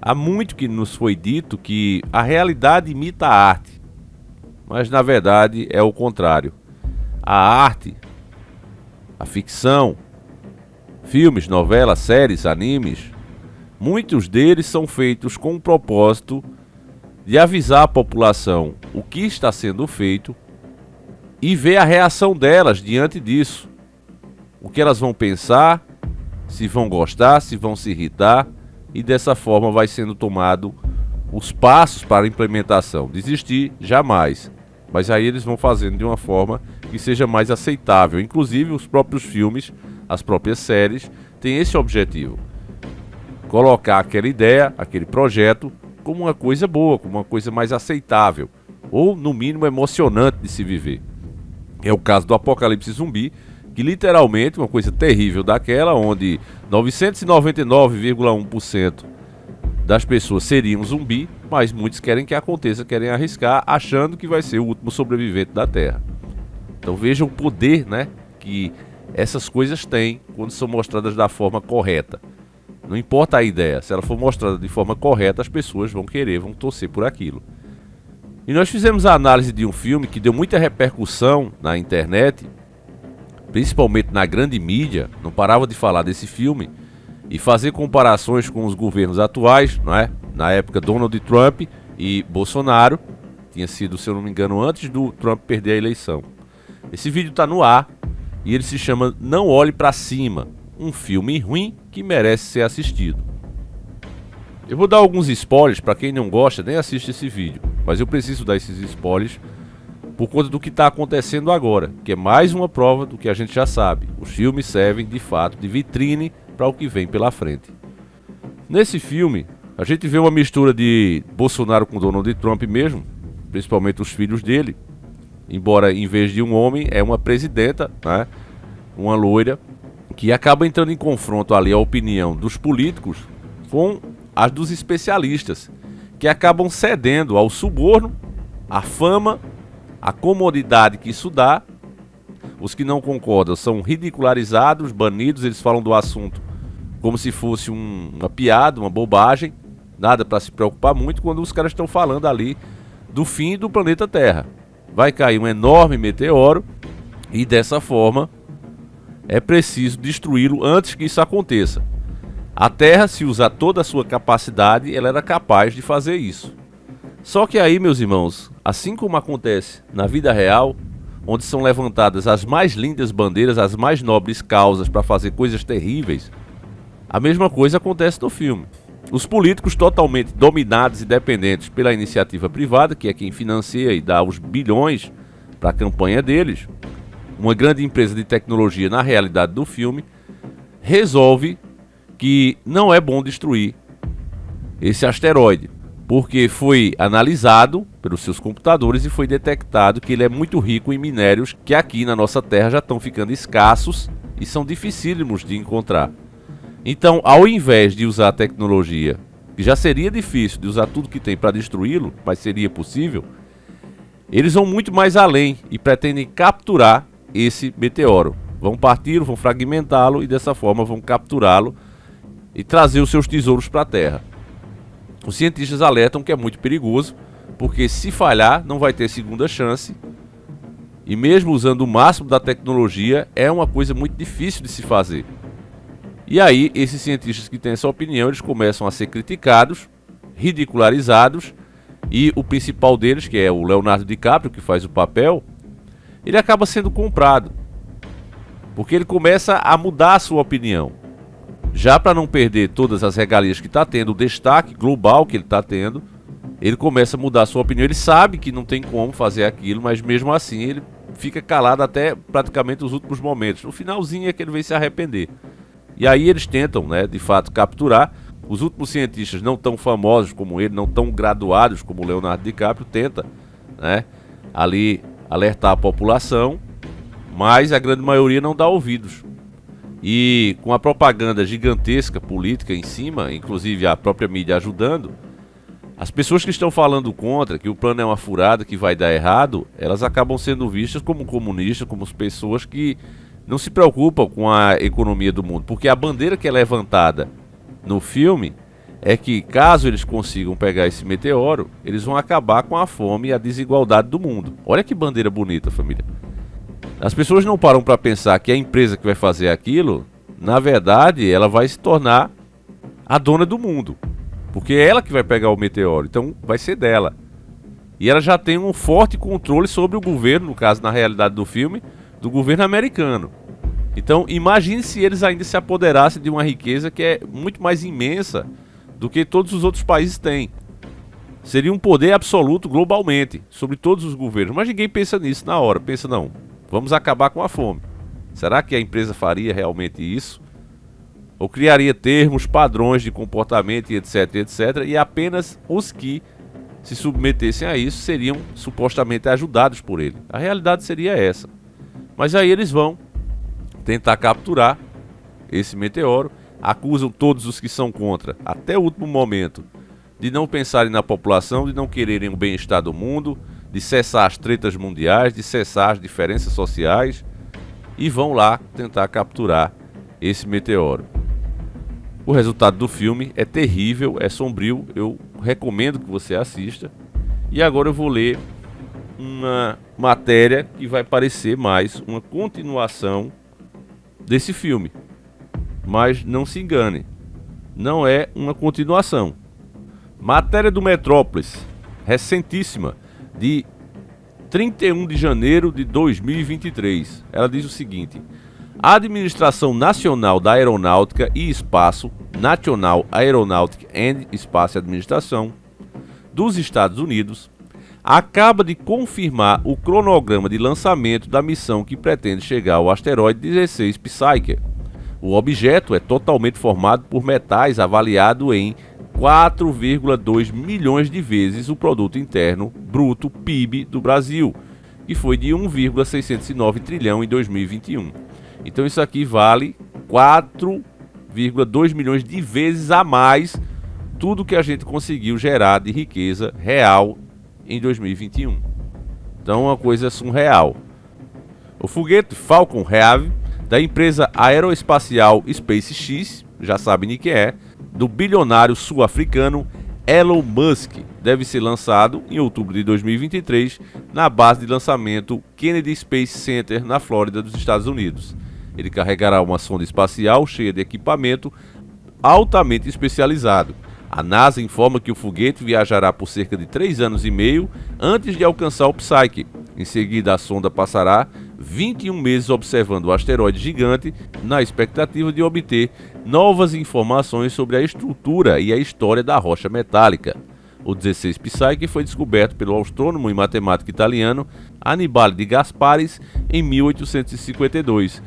Há muito que nos foi dito que a realidade imita a arte, mas na verdade é o contrário. A arte, a ficção, filmes, novelas, séries, animes, muitos deles são feitos com o propósito de avisar a população o que está sendo feito e ver a reação delas diante disso. O que elas vão pensar, se vão gostar, se vão se irritar, e dessa forma vai sendo tomado os passos para a implementação. Desistir, jamais. Mas aí eles vão fazendo de uma forma que seja mais aceitável. Inclusive os próprios filmes, as próprias séries, têm esse objetivo. Colocar aquela ideia, aquele projeto, como uma coisa boa, como uma coisa mais aceitável. Ou, no mínimo, emocionante de se viver. É o caso do Apocalipse Zumbi, que literalmente uma coisa terrível daquela, onde 999,1% das pessoas seriam zumbi, mas muitos querem que aconteça, querem arriscar, achando que vai ser o último sobrevivente da Terra. Então veja o poder, né, que essas coisas têm quando são mostradas da forma correta. Não importa a ideia, se ela for mostrada de forma correta, as pessoas vão querer, vão torcer por aquilo. E nós fizemos a análise de um filme que deu muita repercussão na internet, principalmente na grande mídia, não parava de falar desse filme e fazer comparações com os governos atuais, não é? Na época Donald Trump e Bolsonaro, tinha sido, se eu não me engano, antes do Trump perder a eleição. Esse vídeo está no ar e ele se chama Não Olhe Pra Cima, um filme ruim que merece ser assistido. Eu vou dar alguns spoilers para quem não gosta, nem assiste esse vídeo, mas eu preciso dar esses spoilers por conta do que está acontecendo agora, que é mais uma prova do que a gente já sabe. Os filmes servem de fato de vitrine para o que vem pela frente. Nesse filme, a gente vê uma mistura de Bolsonaro com Donald Trump mesmo, principalmente os filhos dele, embora em vez de um homem é uma presidenta, né? Uma loira, que acaba entrando em confronto ali a opinião dos políticos com as dos especialistas, que acabam cedendo ao suborno, à fama, a comodidade que isso dá. Os que não concordam são ridicularizados, banidos, eles falam do assunto como se fosse uma piada, uma bobagem, nada para se preocupar muito, quando os caras estão falando ali do fim do planeta Terra. Vai cair um enorme meteoro e dessa forma é preciso destruí-lo antes que isso aconteça. A Terra, se usar toda a sua capacidade, ela era capaz de fazer isso. Só que aí, meus irmãos, assim como acontece na vida real, onde são levantadas as mais lindas bandeiras, as mais nobres causas para fazer coisas terríveis, a mesma coisa acontece no filme. Os políticos totalmente dominados e dependentes pela iniciativa privada, que é quem financia e dá os bilhões para a campanha deles, uma grande empresa de tecnologia na realidade do filme, resolve que não é bom destruir esse asteroide, porque foi analisado pelos seus computadores e foi detectado que ele é muito rico em minérios que aqui na nossa Terra já estão ficando escassos e são dificílimos de encontrar. Então, ao invés de usar a tecnologia, que já seria difícil de usar tudo que tem para destruí-lo, mas seria possível, eles vão muito mais além e pretendem capturar esse meteoro. Vão partir, vão fragmentá-lo e dessa forma vão capturá-lo e trazer os seus tesouros para a Terra. Os cientistas alertam que é muito perigoso, porque se falhar não vai ter segunda chance, e mesmo usando o máximo da tecnologia é uma coisa muito difícil de se fazer. E aí esses cientistas que têm essa opinião, eles começam a ser criticados, ridicularizados, e o principal deles, que é o Leonardo DiCaprio, que faz o papel, ele acaba sendo comprado, porque ele começa a mudar a sua opinião. Já para não perder todas as regalias que está tendo, o destaque global que ele está tendo, ele começa a mudar a sua opinião. Ele sabe que não tem como fazer aquilo, mas mesmo assim ele fica calado até praticamente os últimos momentos. No finalzinho é que ele vem se arrepender. E aí eles tentam, né, de fato, capturar. Os últimos cientistas não tão famosos como ele, não tão graduados como o Leonardo DiCaprio, tenta, né, ali alertar a população, mas a grande maioria não dá ouvidos. E com a propaganda gigantesca política em cima, inclusive a própria mídia ajudando, as pessoas que estão falando contra, que o plano é uma furada, que vai dar errado, elas acabam sendo vistas como comunistas, como pessoas que não se preocupam com a economia do mundo. Porque a bandeira que é levantada no filme é que, caso eles consigam pegar esse meteoro, eles vão acabar com a fome e a desigualdade do mundo. Olha que bandeira bonita, família. As pessoas não param para pensar que a empresa que vai fazer aquilo, na verdade, ela vai se tornar a dona do mundo. Porque é ela que vai pegar o meteoro, então vai ser dela. E ela já tem um forte controle sobre o governo, no caso, na realidade do filme, do governo americano. Então, imagine se eles ainda se apoderassem de uma riqueza que é muito mais imensa do que todos os outros países têm. Seria um poder absoluto globalmente, sobre todos os governos. Mas ninguém pensa nisso na hora. Pensa, não, vamos acabar com a fome. Será que a empresa faria realmente isso? Ou criaria termos, padrões de comportamento e etc, etc. E apenas os que se submetessem a isso seriam supostamente ajudados por ele. A realidade seria essa. Mas aí eles vão tentar capturar esse meteoro, acusam todos os que são contra, até o último momento, de não pensarem na população, de não quererem o bem-estar do mundo, de cessar as tretas mundiais, de cessar as diferenças sociais, e vão lá tentar capturar esse meteoro. O resultado do filme é terrível, é sombrio, eu recomendo que você assista. E agora eu vou ler uma matéria que vai parecer mais uma continuação desse filme. Mas não se engane, não é uma continuação. Matéria do Metrópolis, recentíssima, de 31 de janeiro de 2023. Ela diz o seguinte: a Administração Nacional da Aeronáutica e Espaço, National Aeronautic and Space Administration, dos Estados Unidos, acaba de confirmar o cronograma de lançamento da missão que pretende chegar ao asteroide 16 Psyche. O objeto é totalmente formado por metais avaliado em 4,2 milhões de vezes o produto interno bruto PIB do Brasil, que foi de 1,609 trilhão em 2021. Então isso aqui vale 4,2 milhões de vezes a mais tudo que a gente conseguiu gerar de riqueza real em 2021. Então uma coisa surreal. O foguete Falcon Heavy da empresa aeroespacial SpaceX, já sabem de que é, do bilionário sul-africano Elon Musk, deve ser lançado em outubro de 2023 na base de lançamento Kennedy Space Center na Flórida dos Estados Unidos. Ele carregará uma sonda espacial cheia de equipamento altamente especializado. A NASA informa que o foguete viajará por cerca de 3 anos e meio antes de alcançar o Psyche. Em seguida, a sonda passará 21 meses observando o asteroide gigante na expectativa de obter novas informações sobre a estrutura e a história da rocha metálica. O 16 Psyche foi descoberto pelo astrônomo e matemático italiano Annibale de Gasparis em 1852.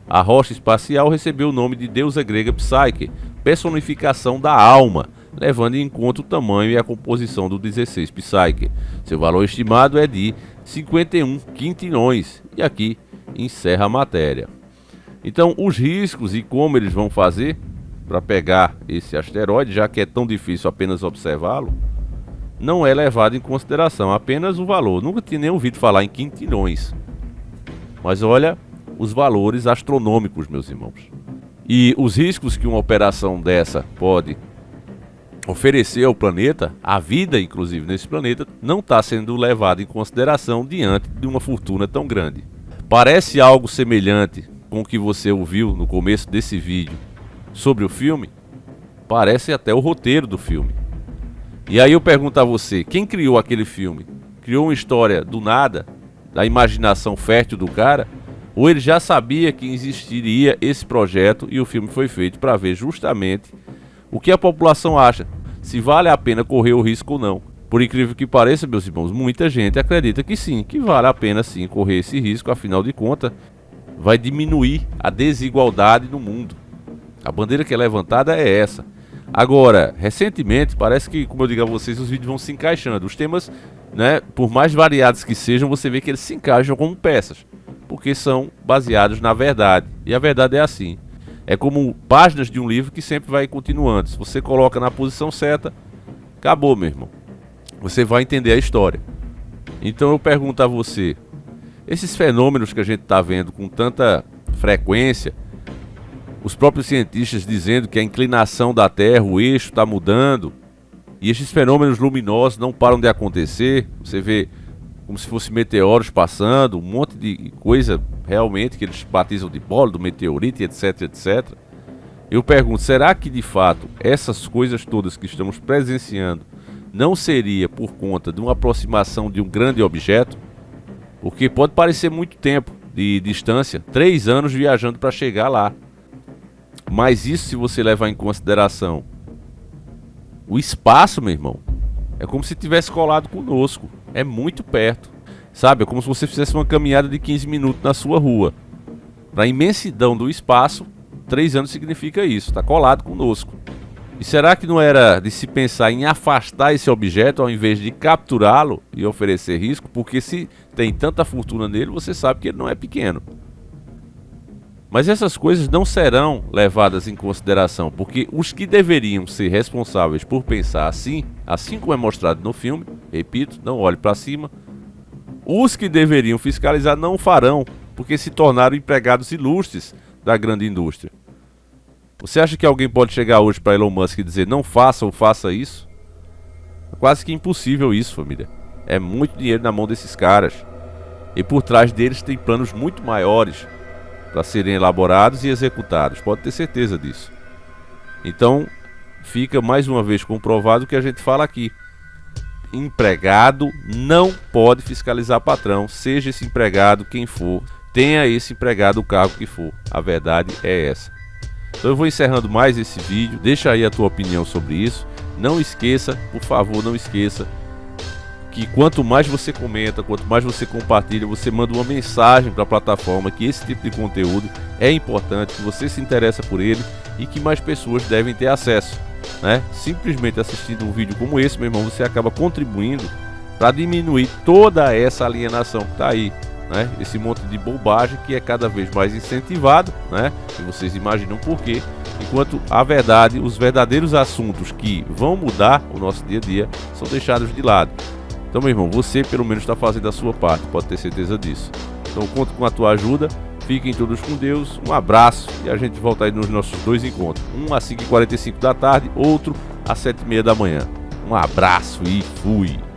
A rocha espacial recebeu o nome de deusa grega Psyche, personificação da alma, levando em conta o tamanho e a composição do 16 Psyche. Seu valor estimado é de 51 quintilhões. E aqui encerra a matéria. Então, os riscos e como eles vão fazer para pegar esse asteroide, já que é tão difícil apenas observá-lo, não é levado em consideração, apenas o valor. Nunca tinha nem ouvido falar em quintilhões. Mas olha os valores astronômicos, meus irmãos. E os riscos que uma operação dessa pode oferecer ao planeta, a vida inclusive nesse planeta, não está sendo levado em consideração diante de uma fortuna tão grande. Parece algo semelhante com o que você ouviu no começo desse vídeo sobre o filme? Parece até o roteiro do filme. E aí eu pergunto a você, quem criou aquele filme? Criou uma história do nada, da imaginação fértil do cara? Ou ele já sabia que existiria esse projeto e o filme foi feito para ver justamente o que a população acha, se vale a pena correr o risco ou não. Por incrível que pareça, meus irmãos, muita gente acredita que sim, que vale a pena sim correr esse risco, afinal de contas, vai diminuir a desigualdade no mundo. A bandeira que é levantada é essa. Agora, recentemente, parece que, como eu digo a vocês, os vídeos vão se encaixando. Os temas, né, por mais variados que sejam, você vê que eles se encaixam como peças, porque são baseados na verdade. E a verdade é assim. É como páginas de um livro que sempre vai continuando. Se você coloca na posição certa, acabou, meu irmão. Você vai entender a história. Então eu pergunto a você, esses fenômenos que a gente está vendo com tanta frequência, Os próprios cientistas dizendo que a inclinação da Terra, o eixo está mudando, e esses fenômenos luminosos não param de acontecer. Você vê como se fossem meteoros passando, um monte de coisa realmente que eles batizam de bola, do meteorito, etc, etc. Eu pergunto, será que de fato essas coisas todas que estamos presenciando não seria por conta de uma aproximação de um grande objeto? Porque pode parecer muito tempo de distância, 3 anos viajando para chegar lá. Mas isso, se você levar em consideração o espaço, meu irmão, é como se tivesse colado conosco. É muito perto, sabe? É como se você fizesse uma caminhada de 15 minutos na sua rua. Para a imensidão do espaço, 3 anos significa isso, está colado conosco. E será que não era de se pensar em afastar esse objeto ao invés de capturá-lo e oferecer risco? Porque se tem tanta fortuna nele, você sabe que ele não é pequeno. Mas essas coisas não serão levadas em consideração, porque os que deveriam ser responsáveis por pensar assim como é mostrado no filme, repito, não olhe para cima, os que deveriam fiscalizar não farão, porque se tornaram empregados ilustres da grande indústria. Você acha que alguém pode chegar hoje para Elon Musk e dizer não faça ou faça isso? É quase que impossível isso, família. É muito dinheiro na mão desses caras. E por trás deles tem planos muito maiores para serem elaborados e executados, pode ter certeza disso. Então, fica mais uma vez comprovado o que a gente fala aqui. Empregado não pode fiscalizar patrão, seja esse empregado quem for, tenha esse empregado o cargo que for. A verdade é essa. Então eu vou encerrando mais esse vídeo, deixa aí a tua opinião sobre isso. Não esqueça, por favor, não esqueça que quanto mais você comenta, quanto mais você compartilha, você manda uma mensagem para a plataforma que esse tipo de conteúdo é importante, que você se interessa por ele e que mais pessoas devem ter acesso, né? Simplesmente assistindo um vídeo como esse, meu irmão, você acaba contribuindo para diminuir toda essa alienação que está aí, né? Esse monte de bobagem que é cada vez mais incentivado, né? E vocês imaginam por quê? Enquanto a verdade, os verdadeiros assuntos que vão mudar o nosso dia a dia são deixados de lado. Então, meu irmão, você pelo menos está fazendo a sua parte, pode ter certeza disso. Então, conto com a tua ajuda. Fiquem todos com Deus. Um abraço e a gente volta aí nos nossos 2 encontros. Um às 5h45 da tarde, outro às 7h30 da manhã. Um abraço e fui!